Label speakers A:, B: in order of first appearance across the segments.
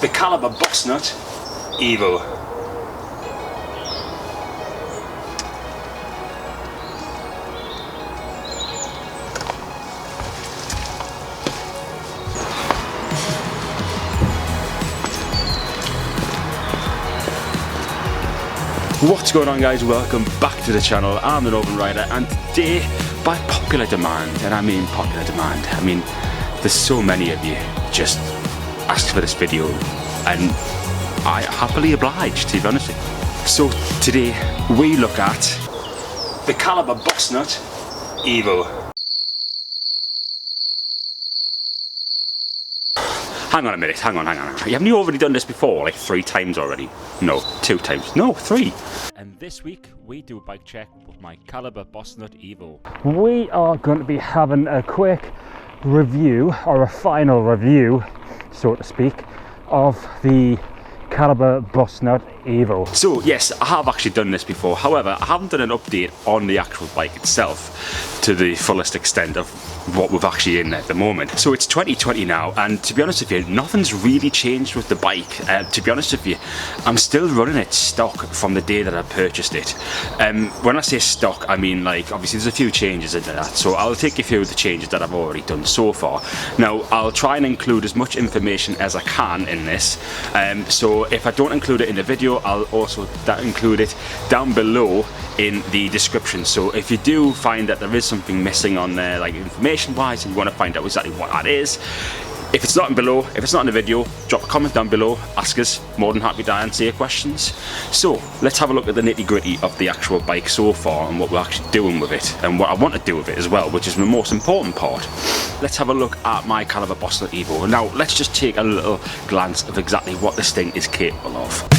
A: The Calibre Bossnut Evo. What's going on, guys? Welcome back to the channel. I'm the Northern Rider, and today, by popular demand, and I mean popular demand, I mean there's so many of you just asked for this video, and I happily obliged, to be honest with you. So today we look at the Calibre Bossnut Evo. Hang on a minute, hang on. Haven't you already done this before, like 3 times already? No, 2 times, no, 3. And this week, we do a bike check with my Calibre Bossnut Evo. We are going to be having a quick review, or a final review, so to speak, of the Calibre Bossnut Evo. So yes, I have actually done this before. However, I haven't done an update on the actual bike itself to the fullest extent of what we've actually in at the moment. So it's 2020 now, and to be honest with you, nothing's really changed with the bike. To be honest with you, I'm still running it stock from the day that I purchased it. When I say stock, I mean, like, obviously there's a few changes into that, so I'll take you through the changes that I've already done so far. Now, I'll try and include as much information as I can in this, so if I don't include it in the video, I'll also include it down below in the description. So if you do find that there is something missing on there, like information wise, and you want to find out exactly what that is, if it's not in the video, drop a comment down below, ask us. More than happy to answer your questions. So let's have a look at the nitty gritty of the actual bike so far and what we're actually doing with it, and what I want to do with it as well, which is the most important part. Let's have a look at my Calibre Bossnut Evo. Now let's just take a little glance of exactly what this thing is capable of.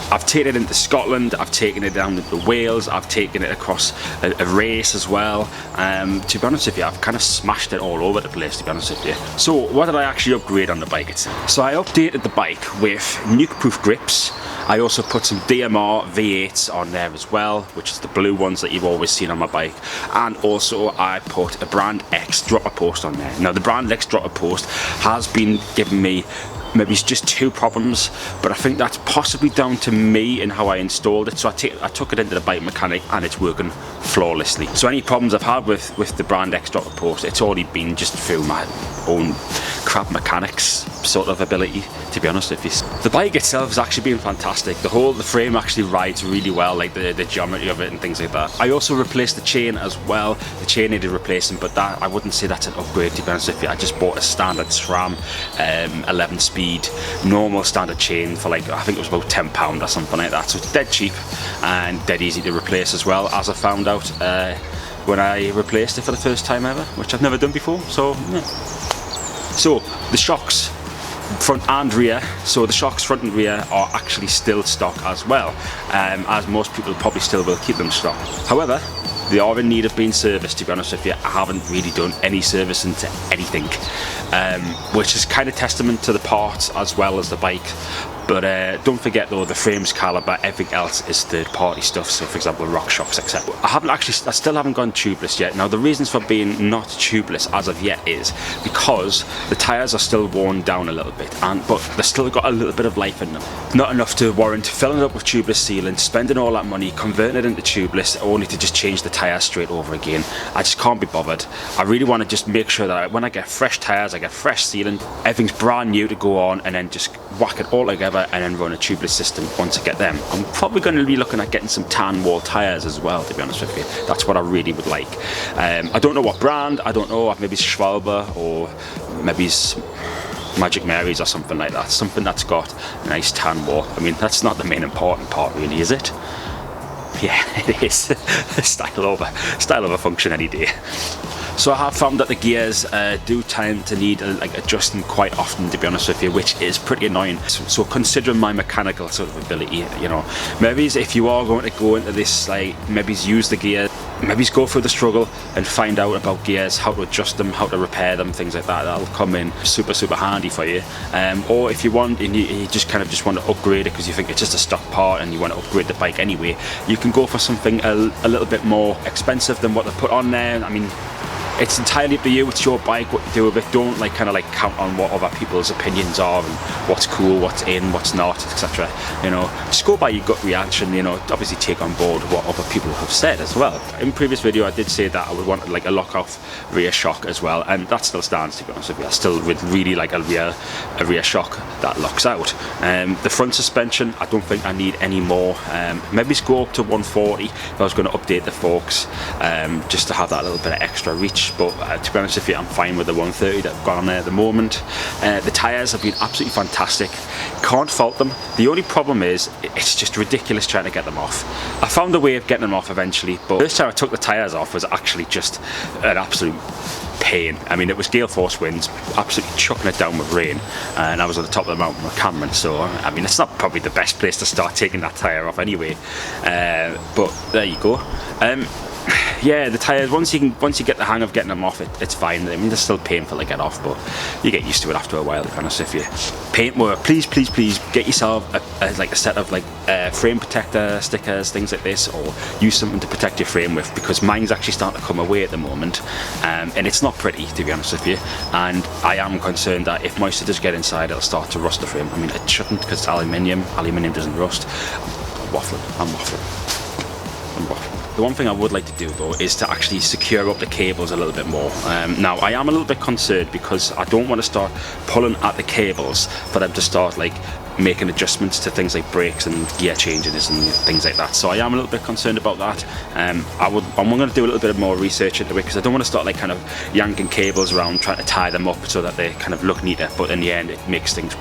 A: I've taken it into Scotland, I've taken it down into Wales, I've taken it across a race as well. To be honest with you, I've kind of smashed it all over the place, to be honest with you. So what did I actually upgrade on the bike itself? So I updated the bike with nuke-proof grips. I also put some DMR V8s on there as well, which is the blue ones that you've always seen on my bike. And also I put a Brand X dropper post on there. Now the Brand X dropper post has been giving me maybe it's just 2 problems, but I think that's possibly down to me and how I installed it. So I took it into the bike mechanic and it's working flawlessly. So any problems I've had with the Brand X dropper post, it's already been just through my own crap mechanics sort of ability, to be honest with you. The bike itself has actually been fantastic. The frame actually rides really well, like the geometry of it and things like that. I also replaced the chain as well. The chain needed replacing, but that I wouldn't say that's an upgrade, to be honest with you. I just bought a standard SRAM 11 speed normal standard chain for, like, I think it was about £10 or something like that. So it's dead cheap and dead easy to replace as well, as I found out when I replaced it for the first time ever, which I've never done before. So yeah. So the shocks, front and rear, so the shocks front and rear are actually still stock as well, as most people probably still will keep them stock. However, they are in need of being serviced, to be honest with you. I haven't really done any servicing to anything, which is kind of testament to the parts as well as the bike. But don't forget though, the frame's Calibre, everything else is third-party stuff. So for example, rock shocks, etc. I still haven't gone tubeless yet. Now the reasons for being not tubeless as of yet is because the tyres are still worn down a little bit, but they've still got a little bit of life in them. Not enough to warrant filling it up with tubeless sealant, spending all that money, converting it into tubeless, only to just change the tyres straight over again. I just can't be bothered. I really want to just make sure that when I get fresh tyres, I get fresh sealant, everything's brand new to go on, and then just whack it all together and then run a tubeless system once I get them. I'm probably going to be looking at getting some tan wall tyres as well, to be honest with you. That's what I really would like. I don't know what brand, I don't know, maybe it's Schwalbe or maybe it's Magic Marys or something like that. Something that's got a nice tan wall. I mean, that's not the main important part really, is it? Yeah, it is. Style over function any day. So I have found that the gears do tend to need like adjusting quite often, to be honest with you, which is pretty annoying. So considering my mechanical sort of ability, you know, maybe if you are going to go into this, like maybe use the gear, maybe go through the struggle and find out about gears, how to adjust them, how to repair them, things like that. That'll come in super handy for you. Or if you want and you just kind of just want to upgrade it because you think it's just a stock part and you want to upgrade the bike anyway, you can go for something a little bit more expensive than what they put on there. I mean, it's entirely up to you. It's your bike, what you do with it. Don't like kind of like count on what other people's opinions are and what's cool, what's in, what's not, etc. You know, just go by your gut reaction. You know, obviously take on board what other people have said as well. In previous video, I did say that I would want like a lock-off rear shock as well, and that still stands, to be honest with you. I still would really like a rear shock that locks out. The front suspension, I don't think I need any more. Maybe just go up to 140 if I was going to update the forks, just to have that little bit of extra reach. But to be honest with you, I'm fine with the 130 that I've got on there at the moment. The tyres have been absolutely fantastic. Can't fault them. The only problem is it's just ridiculous trying to get them off. I found a way of getting them off eventually, but the first time I took the tyres off was actually just an absolute pain. I mean, it was gale force winds, absolutely chucking it down with rain, and I was on the top of the mountain with Cameron, so I mean, it's not probably the best place to start taking that tyre off anyway, but there you go. Yeah, the tyres, once you get the hang of getting them off, it's fine. I mean, they're still painful to get off, but you get used to it after a while, to be honest with you. Paintwork, please get yourself like a set of like frame protector stickers, things like this, or use something to protect your frame with, because mine's actually starting to come away at the moment, and it's not pretty, to be honest with you, and I am concerned that if moisture does get inside, it'll start to rust the frame. I mean, it shouldn't, because it's aluminium doesn't rust. I'm waffling. The one thing I would like to do though is to actually secure up the cables a little bit more. Now I am a little bit concerned because I don't want to start pulling at the cables for them to start like making adjustments to things like brakes and gear changes and things like that. So I am a little bit concerned about that. I'm going to do a little bit more research into it, because I don't want to start like kind of yanking cables around trying to tie them up so that they kind of look neater, but in the end it makes things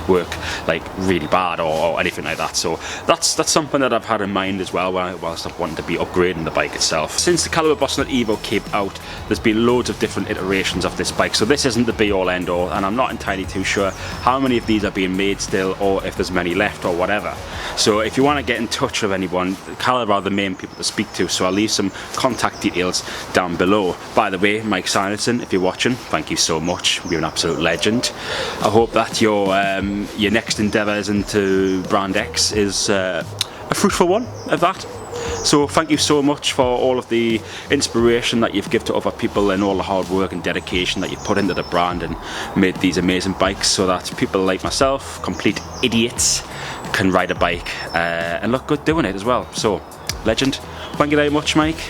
A: work like really bad or anything like that. So that's something that I've had in mind as well whilst I'm wanting to be upgrading the bike itself. Since the Calibre Bossnut Evo came out, there's been loads of different iterations of this bike, so this isn't the be all end all, and I'm not entirely too sure how many of these are being made still, or if there's many left or whatever. So if you want to get in touch with anyone, Calibre are the main people to speak to, so I'll leave some contact details down below. By the way, Mike Simonson, if you're watching, thank you so much. You're an absolute legend. I hope that your next endeavours into Brand X is a fruitful one of that. So thank you so much for all of the inspiration that you've given to other people, and all the hard work and dedication that you put into the brand and made these amazing bikes, so that people like myself, complete idiots, can ride a bike and look good doing it as well. So, legend. Thank you very much, Mike.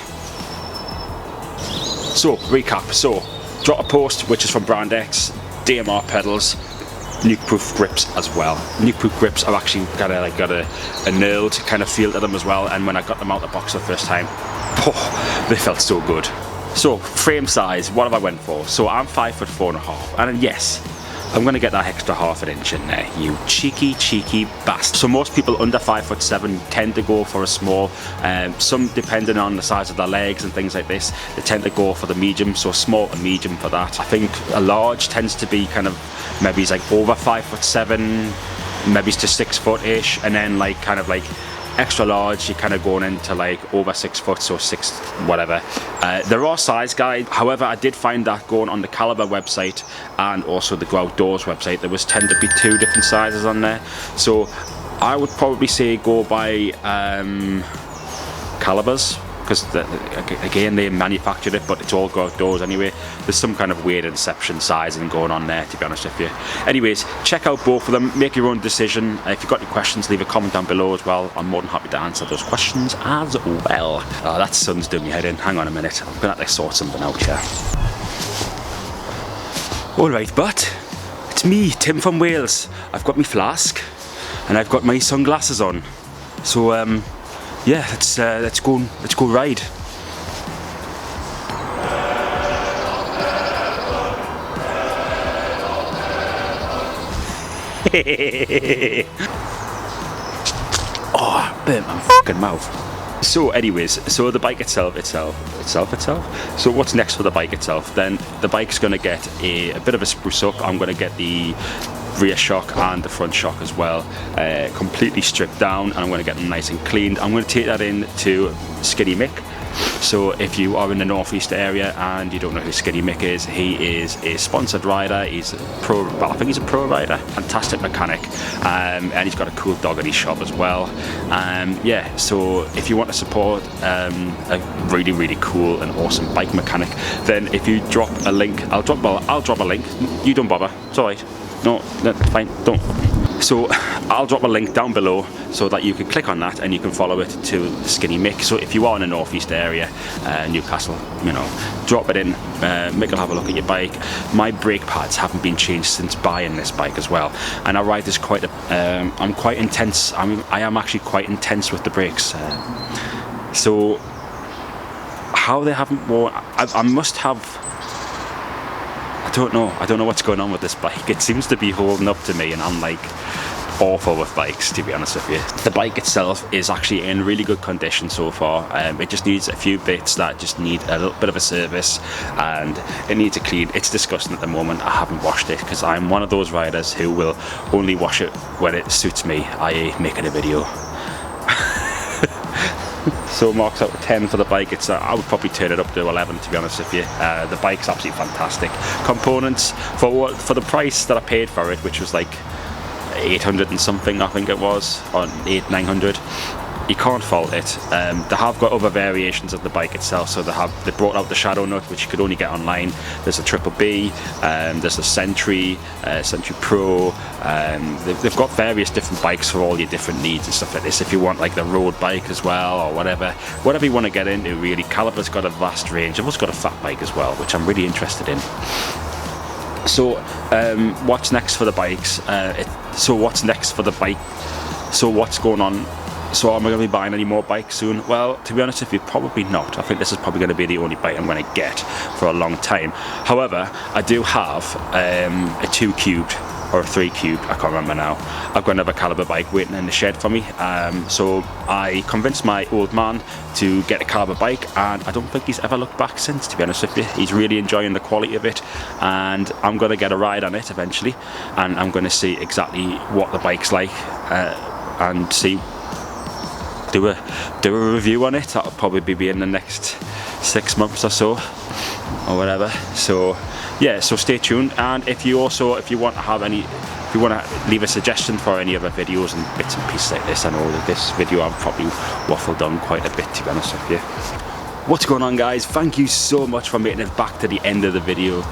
A: So, recap. So, drop a post, which is from Brand X, DMR pedals, nuke-proof grips as well. Nuke-proof grips have actually got a knurled kind of feel to them as well, and when I got them out of the box the first time, they felt so good. So frame size, what have I went for? So I'm 5'4.5", and yes, I'm going to get that extra half an inch in there, you cheeky bastard. So most people under 5'7" tend to go for a small, some depending on the size of their legs and things like this, they tend to go for the medium, so small and medium for that. I think a large tends to be kind of, maybe it's like over 5'7", maybe it's to 6 foot-ish, and then like kind of like extra large, you're kind of going into like over 6 foot, so 6 whatever. There are size guides, however I did find that going on the Calibre website and also the Go Outdoors website, there was tend to be 2 different sizes on there, so I would probably say go by Calibres, because again they manufactured it, but it's all Go Outdoors anyway. There's some kind of weird inception sizing going on there, to be honest with you. Anyways, check out both of them, make your own decision. If you've got any questions, leave a comment down below as well. I'm more than happy to answer those questions as well. That sun's doing me head in. Hang on a minute, I'm gonna have to sort something out here. Alright, but it's me, Tim from Wales. I've got my flask and I've got my sunglasses on. So yeah, let's go ride. Oh, burnt my fucking mouth. So anyways, so the bike itself. So what's next for the bike itself? Then the bike's going to get a bit of a spruce up. I'm going to get the rear shock and the front shock as well completely stripped down, and I'm going to get them nice and cleaned. I'm going to take that in to Skinny Mick. So if you are in the northeast area and you don't know who Skinny Mick is, he is a sponsored rider. He's a pro, well, I think he's a pro rider, fantastic mechanic, and he's got a cool dog in his shop as well. Yeah, so if you want to support a really, really cool and awesome bike mechanic, then if you drop a link, I'll drop a link. You don't bother, it's alright. No, fine, don't. So I'll drop a link down below so that you can click on that and you can follow it to Skinny Mick. So if you are in the northeast area, Newcastle, you know, drop it in. Mick will have a look at your bike. My brake pads haven't been changed since buying this bike as well, and I ride this quite. I'm quite intense. I am actually quite intense with the brakes. So how they haven't worn? I must have. I don't know what's going on with this bike. It seems to be holding up to me, and I'm like awful with bikes, to be honest with you. The bike itself is actually in really good condition so far. It just needs a few bits that just need a little bit of a service, and it needs a clean. It's disgusting at the moment. I haven't washed it because I'm one of those riders who will only wash it when it suits me, i.e. making a video. So marks out 10 for the bike. It's I would probably turn it up to 11, to be honest with you. The bike's absolutely fantastic. Components for the price that I paid for it, which was like 800 and something, I think it was, or 900. You can't fault it. They have got other variations of the bike itself. So they brought out the Shadow Nut, which you could only get online. There's a Triple B, there's a Sentry, Sentry Pro. They've got various different bikes for all your different needs and stuff like this. If you want like the road bike as well, or whatever you want to get into, really. Calibre's got a vast range. I've also got a fat bike as well, which I'm really interested in. So what's next for the bikes? So what's next for the bike? So what's going on? So am I going to be buying any more bikes soon? Well, to be honest with you, probably not. I think this is probably going to be the only bike I'm going to get for a long time. However, I do have a 2 cubed or a 3 cubed, I can't remember now. I've got another Calibre bike waiting in the shed for me. So I convinced my old man to get a Calibre bike, and I don't think he's ever looked back since, to be honest with you. He's really enjoying the quality of it, and I'm going to get a ride on it eventually, and I'm going to see exactly what the bike's like, and see. Do a review on it. That'll probably be in the next 6 months or so, or whatever. So yeah, so stay tuned. And if you want to leave a suggestion for any other videos and bits and pieces like this, I know that this video I've probably waffled on quite a bit, to be honest with you. What's going on, guys? Thank you so much for making it back to the end of the video.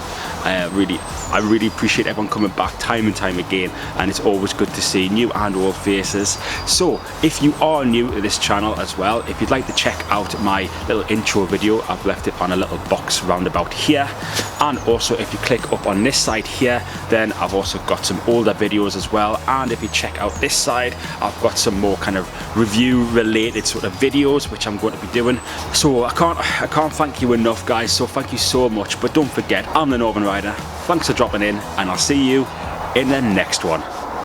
A: I really appreciate everyone coming back time and time again, and it's always good to see new and old faces. So if you are new to this channel as well, if you'd like to check out my little intro video, I've left it on a little box roundabout here. And also if you click up on this side here, then I've also got some older videos as well. And if you check out this side, I've got some more kind of review related sort of videos which I'm going to be doing. So I can't thank you enough, guys, so thank you so much. But don't forget, I'm the Northern Rider. Thanks for dropping in, and I'll see you in the next one.